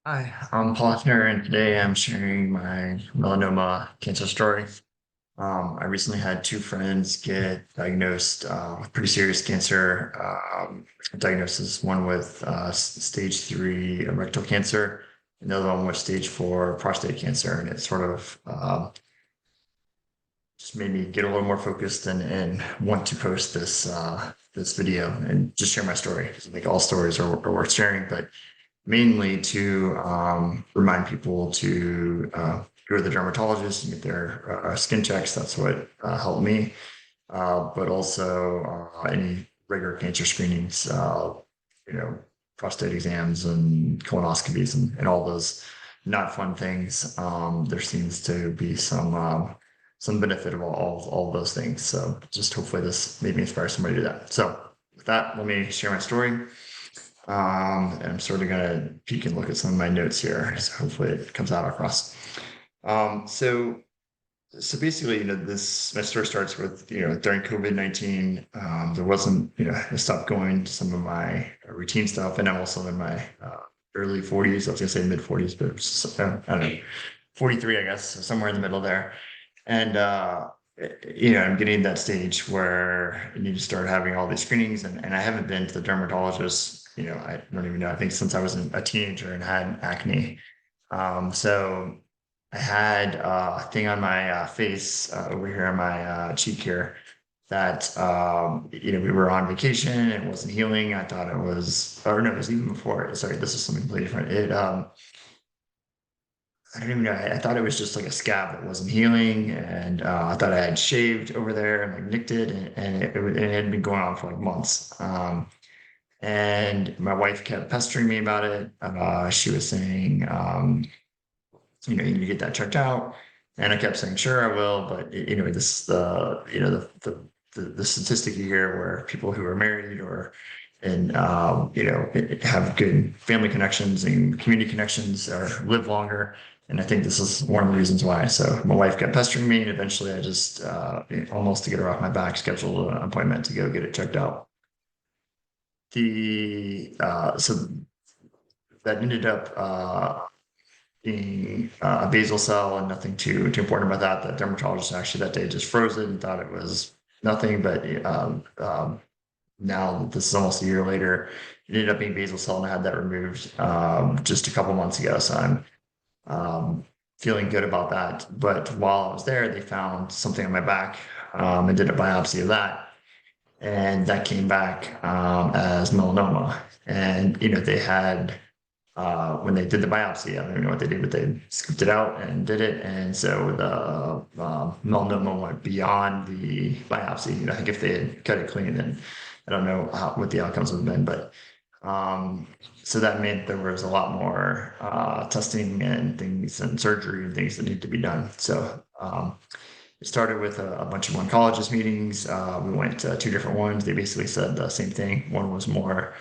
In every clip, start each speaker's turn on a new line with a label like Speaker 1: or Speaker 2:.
Speaker 1: Hi, I'm Paul Hefner, and today I'm sharing my melanoma cancer story. I recently had two friends get diagnosed with pretty serious cancer diagnosis, one with stage 3 rectal cancer, and the other one was stage 4 prostate cancer. And it sort of just made me get a little more focused and want to post this video and just share my story. 'Cause I think all stories are worth sharing, but mainly to remind people to go to the dermatologist and get their skin checks. That's what helped me. But also any regular cancer screenings, you know, prostate exams and colonoscopies and all those not fun things. There seems to be some benefit of all of those things. So just hopefully this maybe inspire somebody to do that. So with that, let me share my story. And I'm sort of gonna peek and look at some of my notes here. So hopefully it comes out across. Um, so so basically, this my story starts with, during COVID-19, there wasn't, I stopped going to some of my routine stuff, and I'm also in my early 40s. I was gonna say mid 40s, but I don't know, 43, I guess, so somewhere in the middle there. And I'm getting that stage where I need to start having all these screenings, and I haven't been to the dermatologist. I don't even know. I think since I was a teenager and had acne. So I had a thing on my face over here on my cheek here that we were on vacation and it wasn't healing. I thought it was, or no, it was even before. Sorry, this is something completely different. I don't even know. I thought it was just like a scab that wasn't healing, and I thought I had shaved over there and like nicked it, and it had been going on for like months. And my wife kept pestering me about it. She was saying, you need to get that checked out. And I kept saying, sure, I will. But this the statistic you hear where people who are married or and have good family connections and community connections or live longer. And I think this is one of the reasons why. So my wife kept pestering me, and eventually I just almost to get her off my back, scheduled an appointment to go get it checked out. The So that ended up being a basal cell, and nothing too important about that. The dermatologist actually that day just froze it and thought it was nothing. But now this is almost a year later, it ended up being basal cell, and I had that removed just a couple months ago. So I'm feeling good about that. But while I was there, they found something on my back and did a biopsy of that. And that came back as melanoma. And, they had when they did the biopsy, I don't even know what they did, but they scooped it out and did it. And so the melanoma went beyond the biopsy. I think if they had cut it clean, then I don't know what the outcomes would have been. But so that meant there was a lot more testing and things and surgery and things that need to be done. So it started with a bunch of oncologist meetings. We went to two different ones. They basically said the same thing. One was more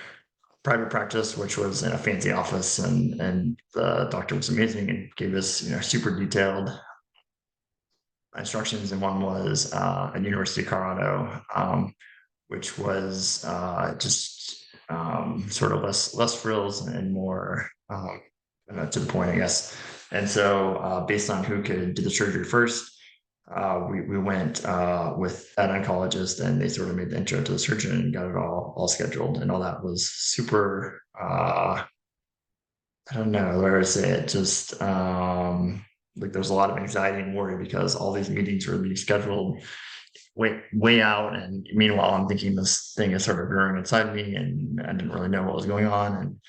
Speaker 1: private practice, which was in a fancy office, and the doctor was amazing and gave us super detailed instructions. And one was at University of Colorado, which was just sort of less frills and more to the point, I guess. And so based on who could do the surgery first, we went with that oncologist, and they sort of made the intro to the surgeon and got it all scheduled, and all that was super. I don't know where to say it. Just like there's a lot of anxiety and worry because all these meetings were being scheduled way out, and meanwhile I'm thinking this thing is sort of growing inside me, and I didn't really know what was going on,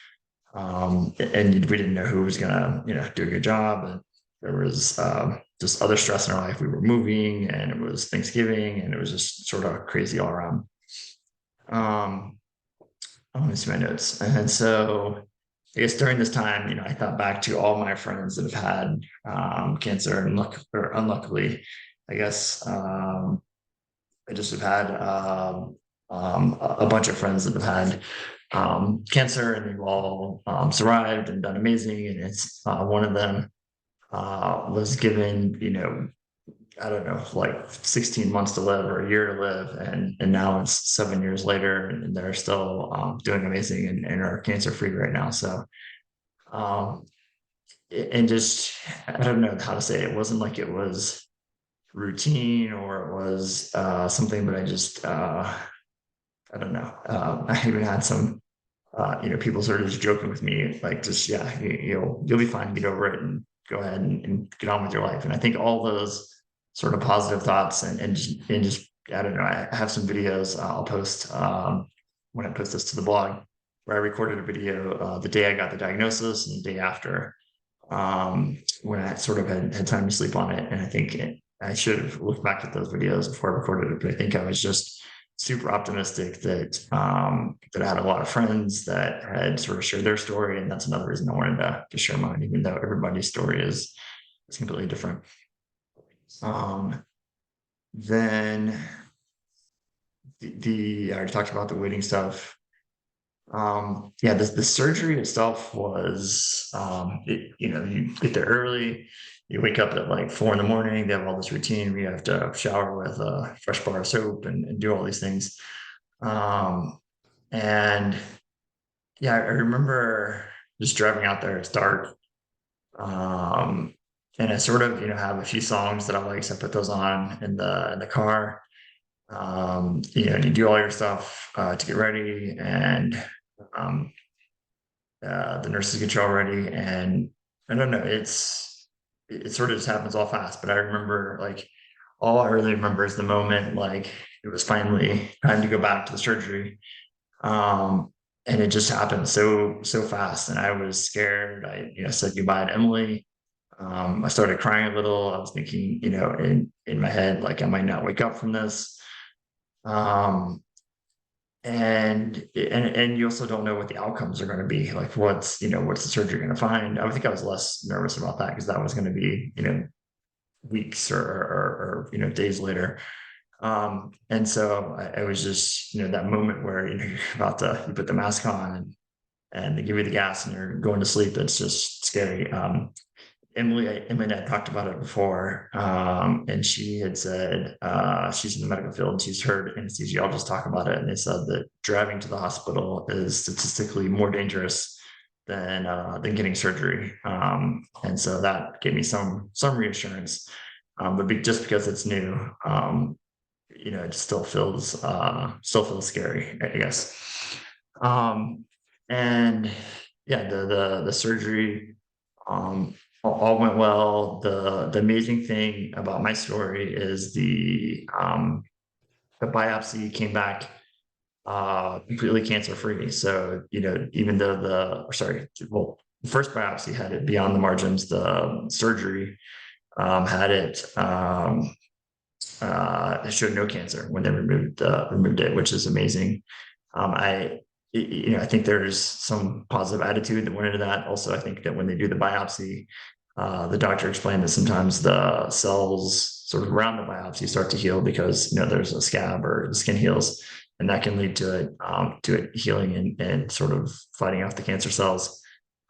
Speaker 1: and we didn't know who was gonna do a good job, and there was just other stress in our life. We were moving, and it was Thanksgiving, and it was just sort of crazy all around. um I want to see my notes. And so I guess during this time, I thought back to all my friends that have had cancer, and or unluckily, I guess I just have had a bunch of friends that have had cancer, and they've all survived and done amazing. And it's one of them was given, I don't know, like 16 months to live or a year to live. And now it's 7 years later, and they're still doing amazing and are cancer free right now. So and just, I don't know how to say it. It wasn't like it was routine or it was something, but I just, I don't know. I even had some, people sort of just joking with me, like, just, yeah, you'll be fine, get over it and go ahead and get on with your life. And I think all those sort of positive thoughts and just, I don't know, I have some videos I'll post when I post this to the blog, where I recorded a video the day I got the diagnosis and the day after, when I sort of had time to sleep on it. And I think I should have looked back at those videos before I recorded it, but I think I was just super optimistic that I had a lot of friends that had sort of shared their story, and that's another reason I wanted to share mine, even though everybody's story is completely different. Um, then I already talked about the waiting stuff. Yeah, the surgery itself was, you get there early, you wake up at like 4 in the morning, they have all this routine where you have to shower with a fresh bar of soap and do all these things. Um, and yeah, I remember just driving out there, it's dark. Um, and I sort of, have a few songs that I like, so I put those on in the car. And you do all your stuff to get ready, and um, the nurses get you all ready, and I don't know, it sort of just happens all fast. But I remember, like, all I really remember is the moment, like, it was finally time to go back to the surgery. Um, and it just happened so fast, and I was scared. I said goodbye to Emily. I started crying a little. I was thinking, in my head, like, I might not wake up from this. Um, and you also don't know what the outcomes are going to be. Like, what's the surgery going to find? I think I was less nervous about that because that was going to be, weeks or days later. And so I was just, that moment where, you're about to, you put the mask on and they give you the gas and you're going to sleep. It's just scary. Emily and I talked about it before, and she had said she's in the medical field and she's heard anesthesiologists talk about it, and they said that driving to the hospital is statistically more dangerous than getting surgery. And so that gave me some reassurance, but just because it's new, it still feels scary, I guess. Um, and yeah, the surgery, um, all went well. The amazing thing about my story is the biopsy came back completely cancer free. So, even though the first biopsy had it beyond the margins, the surgery had it. It showed no cancer when they removed it, which is amazing. I think there's some positive attitude that went into that. Also, I think that when they do the biopsy, the doctor explained that sometimes the cells sort of around the biopsy start to heal because there's a scab or the skin heals, and that can lead to it healing and sort of fighting off the cancer cells.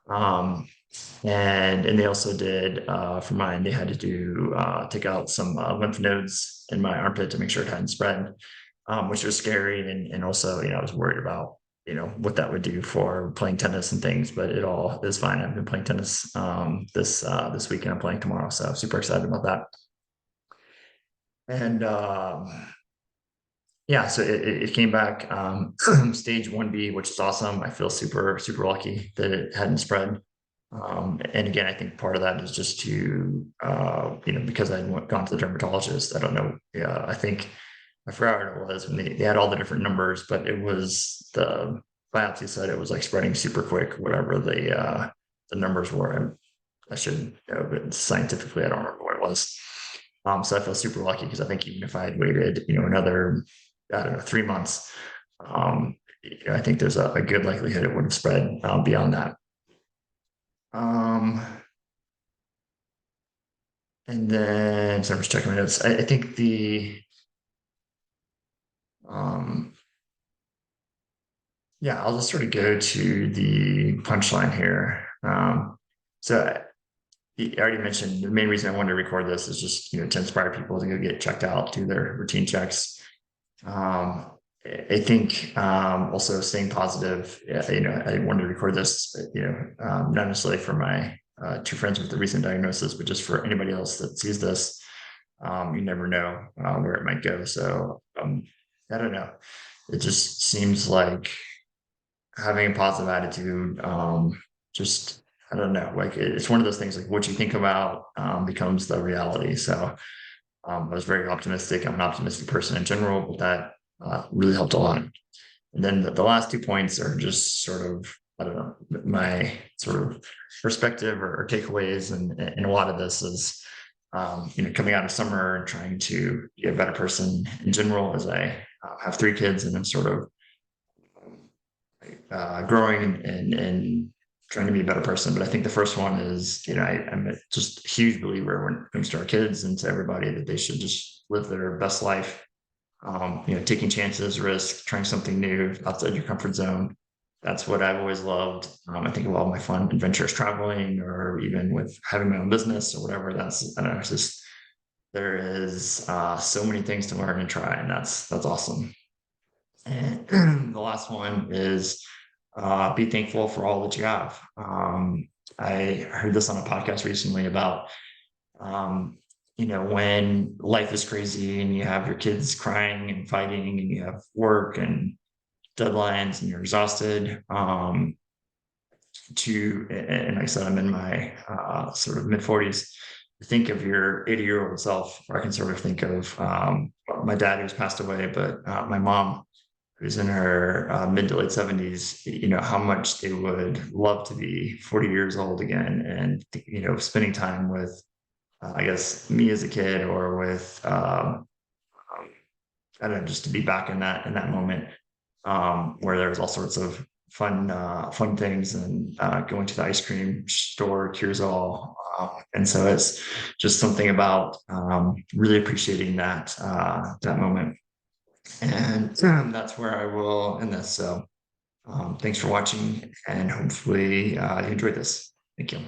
Speaker 1: Um, and they also did, for mine, they had to do take out some lymph nodes in my armpit to make sure it hadn't spread, which was scary. And also, I was worried about what that would do for playing tennis and things, but it all is fine. I've been playing tennis this week, and I'm playing tomorrow, so I'm super excited about that. And yeah, so it came back stage 1B, which is awesome. I feel super lucky that it hadn't spread. And again, I think part of that is just to, because I had gone to the dermatologist. I don't know. Yeah, I forgot what it was when they had all the different numbers, but it was the biopsy said it was like spreading super quick, whatever the numbers were. I should know, but scientifically, I don't remember what it was. So I feel super lucky because I think even if I had waited, another, I don't know, 3 months, I think there's a good likelihood it would have spread beyond that. And then, so I'm just checking my notes. I think um, I'll just sort of go to the punchline here. So I already mentioned the main reason I wanted to record this is just, to inspire people to go get checked out, do their routine checks. I think also staying positive. I wanted to record this, not necessarily for my two friends with a recent diagnosis, but just for anybody else that sees this, you never know where it might go. So I don't know. It just seems like having a positive attitude, just I don't know, like it's one of those things like what you think about becomes the reality. So I was very optimistic. I'm an optimistic person in general, but that really helped a lot. And then the last 2 points are just sort of, I don't know, my sort of perspective or takeaways. And a lot of this is, coming out of summer and trying to be a better person in general, as I have 3 kids and I'm sort of growing and trying to be a better person. But I think the first one is, I'm just a huge believer when it comes to our kids and to everybody that they should just live their best life. Taking chances, risk, trying something new outside your comfort zone. That's what I've always loved. I think of all my fun adventures traveling or even with having my own business or whatever. I don't know, it's just there is so many things to learn and try, and that's awesome. And the last one is be thankful for all that you have. I heard this on a podcast recently about, when life is crazy and you have your kids crying and fighting and you have work and deadlines and you're exhausted. And like I said, I'm in my sort of mid 40s. Think of your 80-year-old self, or I can sort of think of my dad who's passed away, but my mom who's in her mid to late 70s, how much they would love to be 40 years old again and, spending time with, I guess, me as a kid or with, I don't know, just to be back in that moment where there was all sorts of fun things and going to the ice cream store cures all. And so it's just something about really appreciating that moment. And that's where I will end this. So thanks for watching and hopefully you enjoyed this. Thank you.